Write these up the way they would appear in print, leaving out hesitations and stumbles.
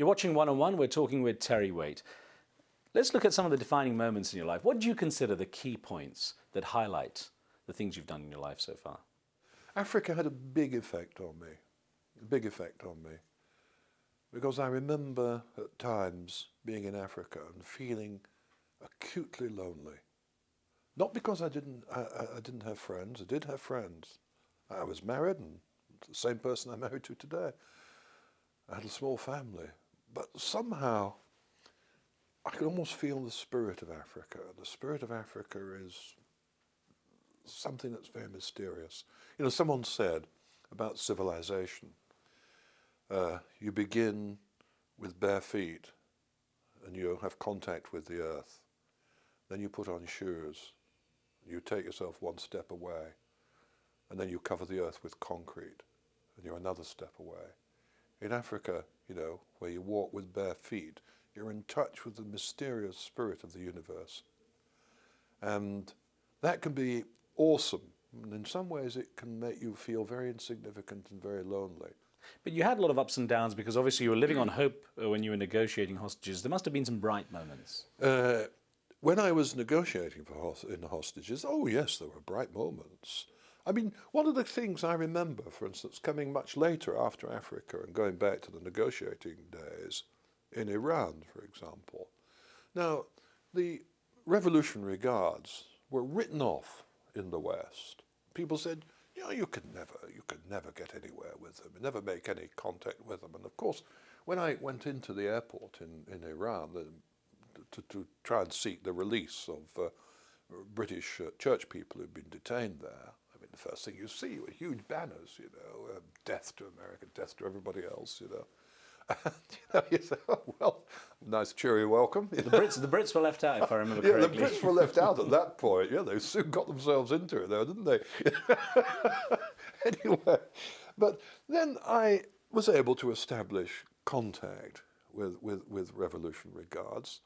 You're watching One on One. We're talking with Terry Waite. Let's look at some of the defining moments in your life. What do you consider the key points that highlight the things you've done in your life so far? Africa had a big effect on me, because I remember at times being in Africa and feeling acutely lonely. Not because I didn't have friends. I did have friends. I was married, and the same person I'm married to today. I had a small family, but somehow I could almost feel the spirit of Africa. The spirit of Africa is something that's very mysterious. You know, someone said about civilization, you begin with bare feet and you have contact with the earth. Then you put on shoes. You take yourself one step away, and then you cover the earth with concrete, and you're another step away. In Africa, you know, where you walk with bare feet, you're in touch with the mysterious spirit of the universe. And that can be awesome. And in some ways it can make you feel very insignificant and very lonely. But you had a lot of ups and downs because obviously you were living on hope when you were negotiating hostages. There must have been some bright moments. When I was negotiating in hostages, oh yes, there were bright moments. I mean, one of the things I remember, for instance, coming much later after Africa and going back to the negotiating days in Iran, for example. Now, the Revolutionary Guards were written off in the West. People said, you know, you could never get anywhere with them, never make any contact with them. And of course, when I went into the airport in Iran to try and seek the release of British church people who'd been detained there, I mean, the first thing you see were huge banners, you know, death to America, death to everybody else, you know. And, you know, you say, oh, well, nice cheery welcome. The Brits were left out, if I remember correctly. Yeah, the Brits were left out at that point. Yeah, they soon got themselves into it there, didn't they? Anyway, but then I was able to establish contact with Revolutionary Guards.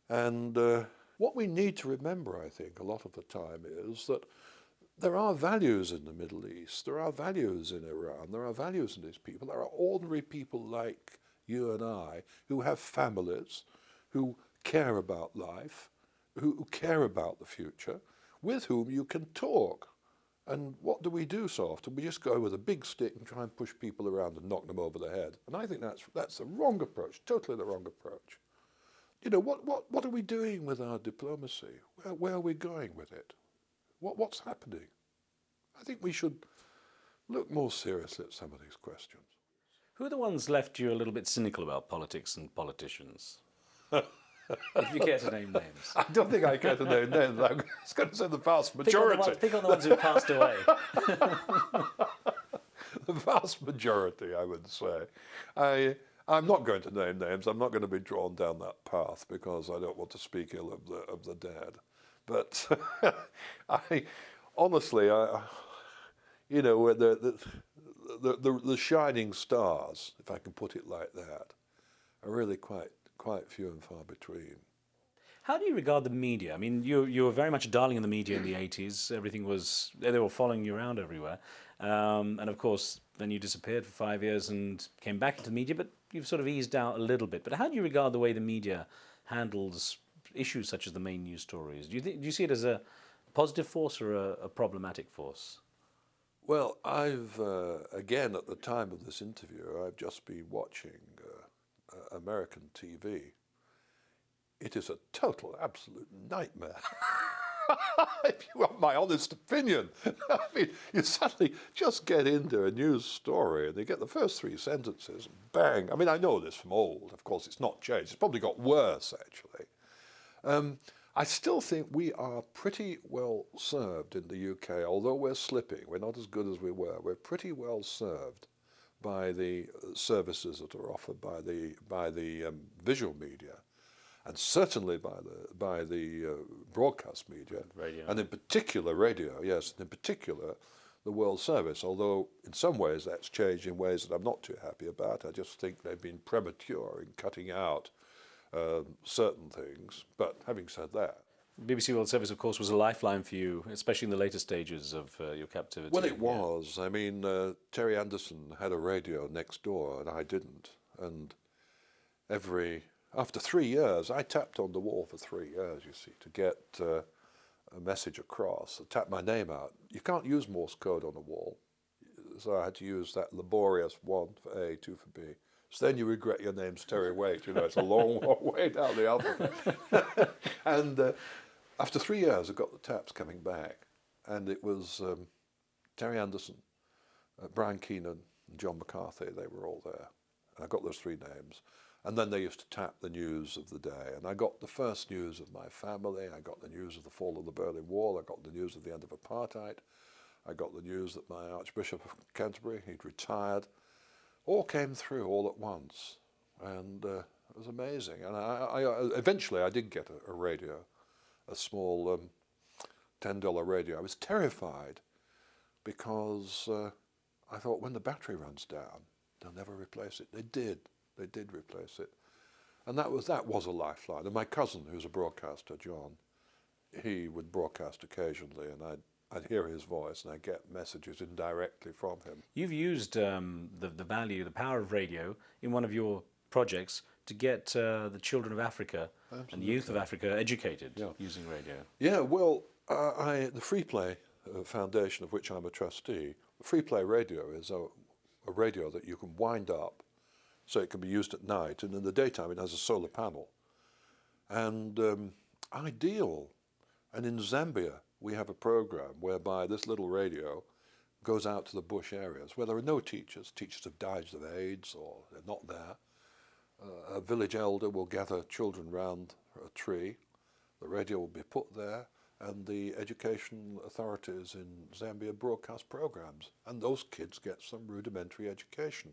And what we need to remember, I think, a lot of the time is that there are values in the Middle East, there are values in Iran, there are values in these people. There are ordinary people like you and I who have families, who care about life, who care about the future, with whom you can talk. And what do we do so often? We just go with a big stick and try and push people around and knock them over the head. And I think that's the wrong approach, totally the wrong approach. You know, what are we doing with our diplomacy? Where are we going with it? What's happening? I think we should look more seriously at some of these questions. Who are the ones left you a little bit cynical about politics and politicians? If you care to name names. I don't think I care to name names. I was going to say the vast majority. Pick on the ones who passed away. The vast majority, I would say. I'm not going to name names. I'm not going to be drawn down that path because I don't want to speak ill of the dead. But honestly, you know, the shining stars, if I can put it like that, are really quite few and far between. How do you regard the media? I mean, you were very much a darling in the media in the 80s. Everything was, they were following you around everywhere. And of course, then you disappeared for 5 years and came back into the media, but you've sort of eased out a little bit. But how do you regard the way the media handles issues such as the main news stories? Do you see it as a positive force or a problematic force? Well, I've, again, at the time of this interview, I've just been watching American TV. It is a total, absolute nightmare. If you want my honest opinion. I mean, you suddenly just get into a news story and you get the first 3 sentences, and bang. I mean, I know this from old. Of course, it's not changed. It's probably got worse, actually. I still think we are pretty well served in the UK, although we're slipping. We're not as good as we were. We're pretty well served by the services that are offered by the visual media, and certainly by the broadcast media, radio. And in particular radio. Yes, and in particular the World Service. Although in some ways that's changed in ways that I'm not too happy about. I just think they've been premature in cutting out certain things. But having said that, BBC World Service, of course, was a lifeline for you, especially in the later stages of your captivity. Well, it was. I mean, Terry Anderson had a radio next door and I didn't. And after 3 years, I tapped on the wall for 3 years, you see, to get a message across. I tapped my name out. You can't use Morse code on a wall, so I had to use that laborious 1 for A, 2 for B. So then you regret your name's Terry Waite, you know, it's a long, long way down the alphabet. And after 3 years, I got the taps coming back, and it was Terry Anderson, Brian Keenan, and John McCarthy. They were all there. And I got those 3 names. And then they used to tap the news of the day. And I got the first news of my family. I got the news of the fall of the Berlin Wall. I got the news of the end of apartheid. I got the news that my Archbishop of Canterbury, he'd retired. All came through all at once. And it was amazing. And eventually I did get a radio, a small $10 radio. I was terrified because I thought, when the battery runs down, they'll never replace it. They did. They did replace it. And that was a lifeline. And my cousin, who's a broadcaster, John, he would broadcast occasionally, and I'd hear his voice and I'd get messages indirectly from him. You've used the power of radio in one of your projects to get the children of Africa and the youth of Africa educated using radio. Yeah, well, the Free Play Foundation, of which I'm a trustee, Free Play Radio is a radio that you can wind up so it can be used at night, and in the daytime it has a solar panel. And ideal. And in Zambia, we have a program whereby this little radio goes out to the bush areas where there are no teachers. Teachers have died of AIDS or they're not there. A village elder will gather children round a tree. The radio will be put there, and the education authorities in Zambia broadcast programs, and those kids get some rudimentary education.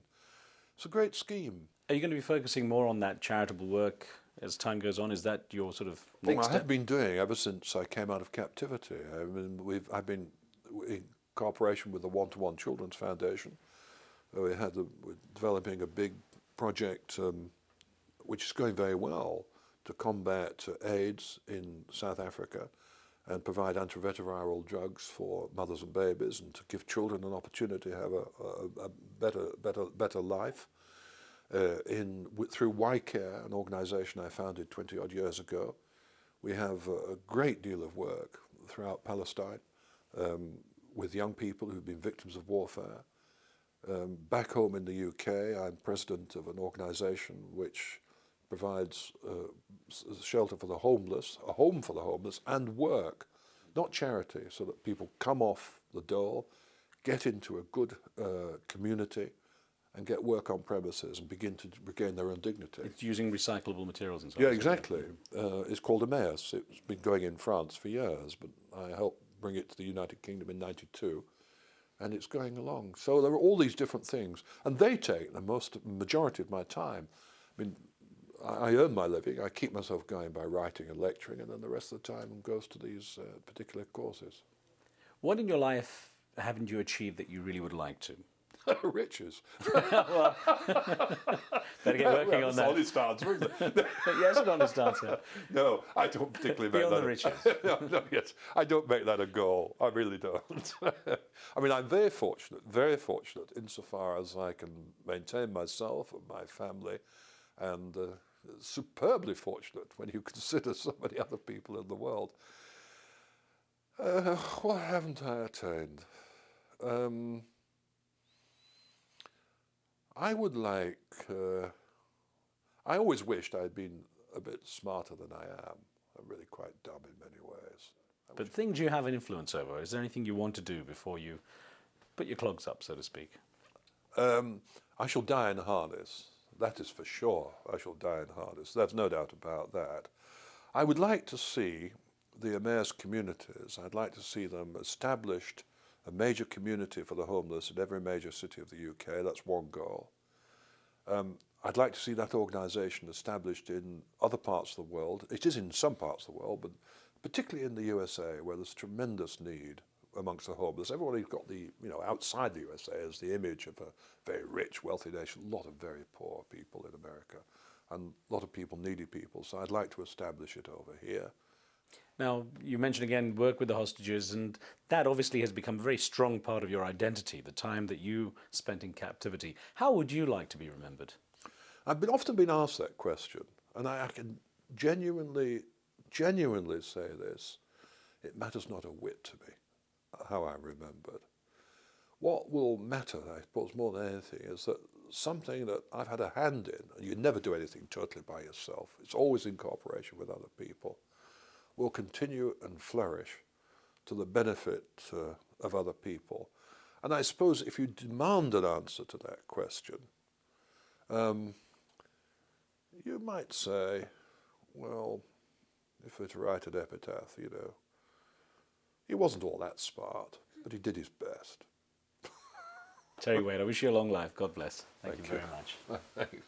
It's a great scheme. Are you going to be focusing more on that charitable work as time goes on? Is that your sort of next step? I have been doing ever since I came out of captivity. I mean, I've been in cooperation with the One-to-One Children's Foundation. We're developing a big project which is going very well to combat AIDS in South Africa and provide antiretroviral drugs for mothers and babies, and to give children an opportunity to have a better life. Through Waite, an organisation I founded 20-odd years ago, we have a great deal of work throughout Palestine with young people who've been victims of warfare. Back home in the UK, I'm president of an organisation which provides shelter for the homeless, a home for the homeless, and work, not charity, so that people come off the dole, get into a good community, and get work on premises and begin to regain their own dignity. It's using recyclable materials and so on. Yeah, exactly. It's called Emmaus. It's been going in France for years, but I helped bring it to the United Kingdom in '92, and it's going along. So there are all these different things, and they take the majority of my time. I mean, I earn my living. I keep myself going by writing and lecturing, and then the rest of the time goes to these particular courses. What in your life haven't you achieved that you really would like to? Riches. Well, better get working on that. Honest answer, isn't it? Yes, an honest answer. No, I don't particularly make Beyond that. The riches. No, yes, I don't make that a goal. I really don't. I mean, I'm very fortunate insofar as I can maintain myself and my family, and superbly fortunate when you consider so many other people in the world. What haven't I attained? I would like, I always wished I'd been a bit smarter than I am. I'm really quite dumb in many ways. But things you have an influence over, is there anything you want to do before you put your clogs up, so to speak? I shall die in harness. That is for sure. I shall die in harness. There's no doubt about that. I would like to see the Emmaus communities, I'd like to see them established, a major community for the homeless in every major city of the UK. That's one goal. I'd like to see that organisation established in other parts of the world. It is in some parts of the world, but particularly in the USA, where there's tremendous need amongst the homeless. Everybody's got outside the USA is the image of a very rich, wealthy nation. A lot of very poor people in America, and a lot of people, needy people. So I'd like to establish it over here. Now, you mentioned again work with the hostages, and that obviously has become a very strong part of your identity, the time that you spent in captivity. How would you like to be remembered? I've often been asked that question, and I can genuinely say this. It matters not a whit to me how I remembered. What will matter, I suppose, more than anything, is that something that I've had a hand in, and you never do anything totally by yourself, it's always in cooperation with other people, will continue and flourish to the benefit of other people. And I suppose if you demand an answer to that question, you might say, well, if we're to write an epitaph, you know, he wasn't all that smart, but he did his best. Terry Waite, I wish you a long life. God bless. Thank you Thank very you. much. Thanks.